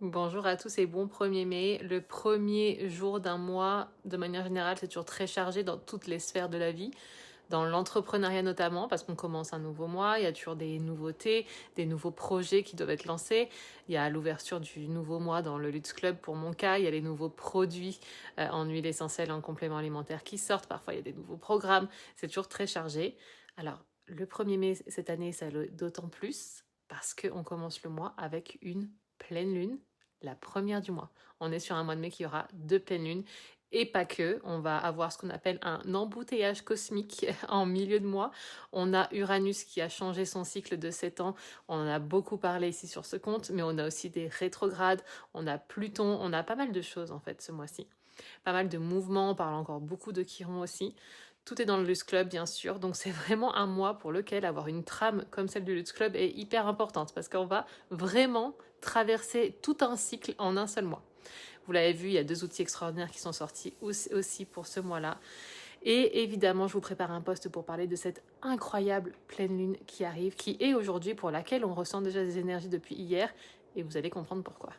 Bonjour à tous et bon 1er mai. Le premier jour d'un mois, de manière générale, c'est toujours très chargé dans toutes les sphères de la vie, dans l'entrepreneuriat notamment, parce qu'on commence un nouveau mois, il y a toujours des nouveautés, des nouveaux projets qui doivent être lancés. Il y a l'ouverture du nouveau mois dans le Luxe Club pour mon cas, il y a les nouveaux produits en huile essentielle, en complément alimentaire qui sortent, parfois il y a des nouveaux programmes, c'est toujours très chargé. Alors, le 1er mai cette année, ça l'est d'autant plus parce qu'on commence le mois avec une pleine lune, la première du mois. On est sur un mois de mai qui aura 2 pleines lunes et pas que. On va avoir ce qu'on appelle un embouteillage cosmique en milieu de mois. On a Uranus qui a changé son cycle de 7 ans. On en a beaucoup parlé ici sur ce compte, mais on a aussi des rétrogrades, on a Pluton, on a pas mal de choses en fait ce mois-ci. Pas mal de mouvements, on parle encore beaucoup de Chiron aussi. Tout est dans le Luxe Club, bien sûr, donc c'est vraiment un mois pour lequel avoir une trame comme celle du Luxe Club est hyper importante, parce qu'on va vraiment traverser tout un cycle en un seul mois. Vous l'avez vu, il y a 2 outils extraordinaires qui sont sortis aussi pour ce mois-là. Et évidemment, je vous prépare un post pour parler de cette incroyable pleine lune qui arrive, qui est aujourd'hui, pour laquelle on ressent déjà des énergies depuis hier, et vous allez comprendre pourquoi.